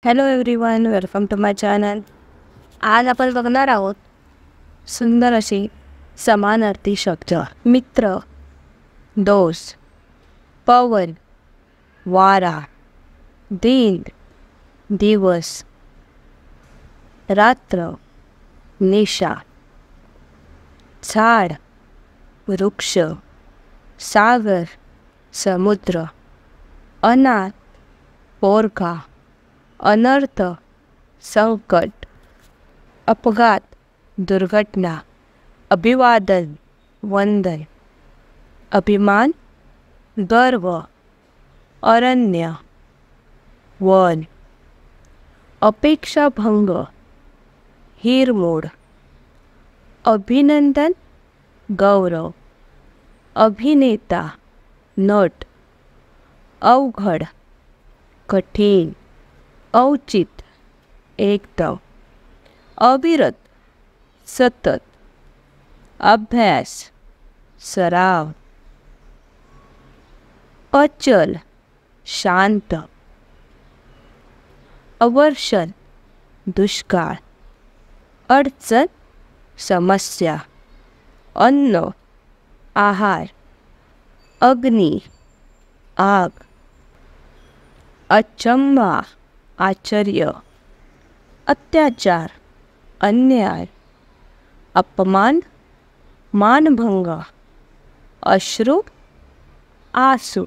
Hello everyone, welcome to my channel. आज आपण बघणार आहोत सुंदर अशी समानार्थी शब्द. मित्र, दोस्त, पवन, वारा, दिन, दिवस, रात्र, निशा, झाड, वृक्ष, सागर, समुद्र, अनाथ, पोरका, अनर्थ, संकट, अपघात, दुर्घटना, अभिवादन, वंदन, अभिमान, गर्व, अरण्य, वन, अपेक्षाभंग, हिरमोड, अभिनंदन, गौरव, अभिनेता, नट, अवघड, कठीण, औचित, एकदम, अविरत, सतत, अभ्यास, सराव, अचल, शांत, अवर्षण, दुष्काळ, अडचण, समस्या, अन्न, आहार, अग्नी, आग, अचंबा, आश्चर्य, अत्याचार, अन्याय, अपमान, मानभंग, अश्रू, आसू,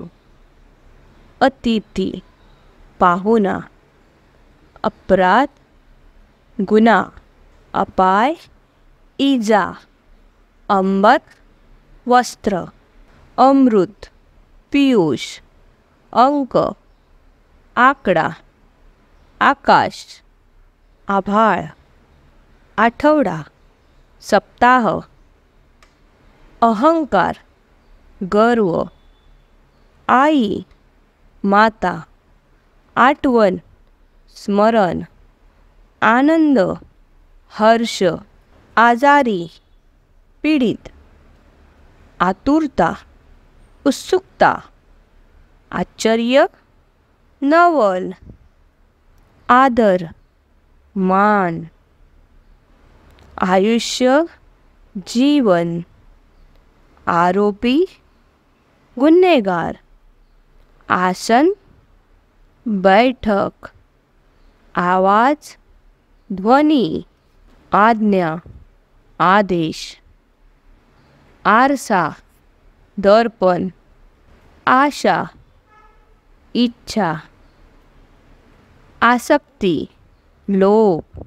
अतिथी, पाहुणा, अपराध, गुन्हा, अपाय, इजा, अंबत, वस्त्र, अमृत, पीयूष, अंक, आकडा, आकाश, आभाळ, आठवडा, सप्ताह, अहंकार, गर्व, आई, माता, आठवण, स्मरण, आनंद, हर्ष, आजारी, पीडित, आतुरता, उत्सुकता, आश्चर्य, नवल, आदर, मान, आयुष्य, जीवन, आरोपी, गुन्हेगार, आसन, बैठक, आवाज, ध्वनी, आज्ञा, आदेश, आरसा, दर्पण, आशा, इच्छा, आसक्ती, लोभ,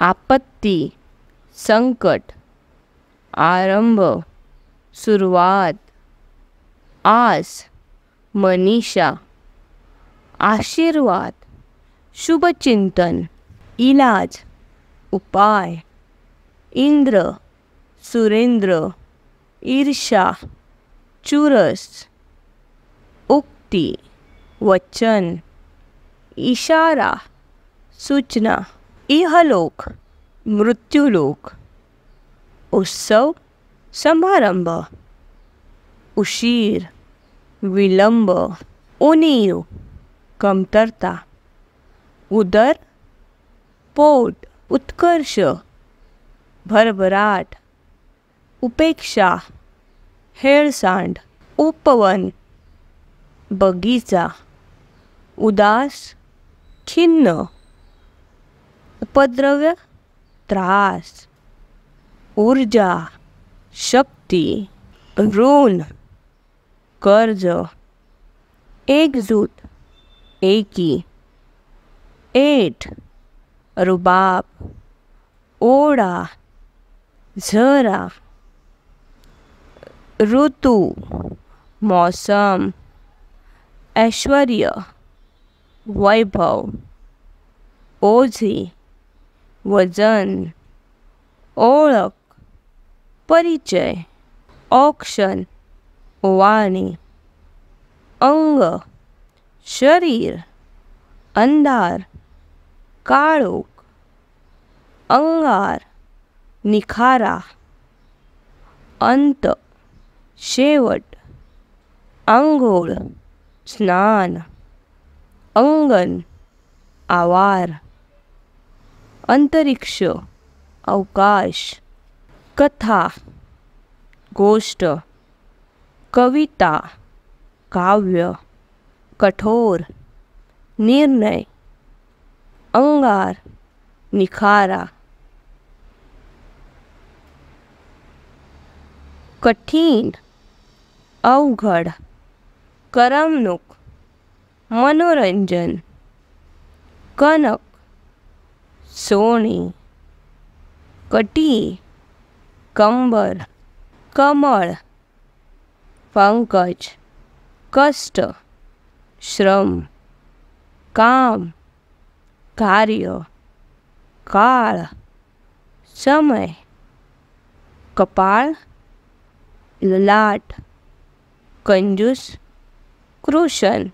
आपत्ती, संकट, आरंभ, सुरुवात, आस, मनीषा, आशीर्वाद, शुभचिंतन, इलाज, उपाय, इंद्र, सुरेंद्र, ईर्षा, चुरस, उक्ती, वचन, इशारा, सूचना, इहलोक, मृत्यूलोक, उत्सव, समारंभ, उशीर, विलंब, उणीव, कमतरता, उदर, पोट, उत्कर्ष, भरभराट, उपेक्षा, हेळसांड, उपवन, बगीचा, उदास, खिन्न, उपद्रव्य, त्रास, ऊर्जा, शक्ती, ऋण, कर्ज, एकजूट, एकी, ऐट, रुबाब, ओढा, झरा, ऋतू, मौसम, ऐश्वर्य, वैभव, ओझी, वजन, ओळख, परिचय, औक्षण, वाणी, अंग, शरीर, अंधार, काळोख, अंगार, निखारा, अंत, शेवट, अंघोळ, स्नान, अंगण, आवार, अंतरिक्ष, अवकाश, कथा, गोष्ट, कविता, काव्य, कठोर, निर्णय, अंगार, निखारा, कठीण, अवघड, करमणूक, मनोरंजन, कनक, सोनी, कटी, कंबर, कमळ, पंकज, कष्ट, श्रम, काम, कार्य, काळ, समय, कपाळ, ललाट, कंजूस, कृशन,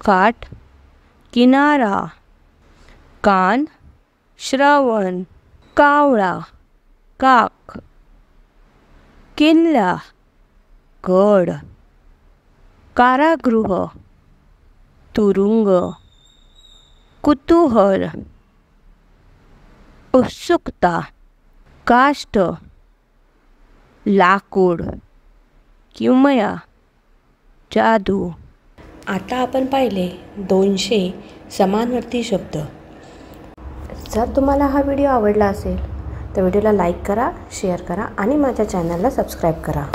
काठ, किनारा, कान, श्रवण, कावळा, काक, किल्ला, गड, कारागृह, तुरुंग, कुतूहल, उत्सुकता, काष्ट, लाकूड, किमया, जादू. आता आपण पाहिले 200 समानार्थी शब्द. जर तुम्हाला हा व्हिडिओ आवडला असेल तर व्हिडिओला लाईक करा, शेअर करा आणि माझ्या चॅनलला सबस्क्राईब करा.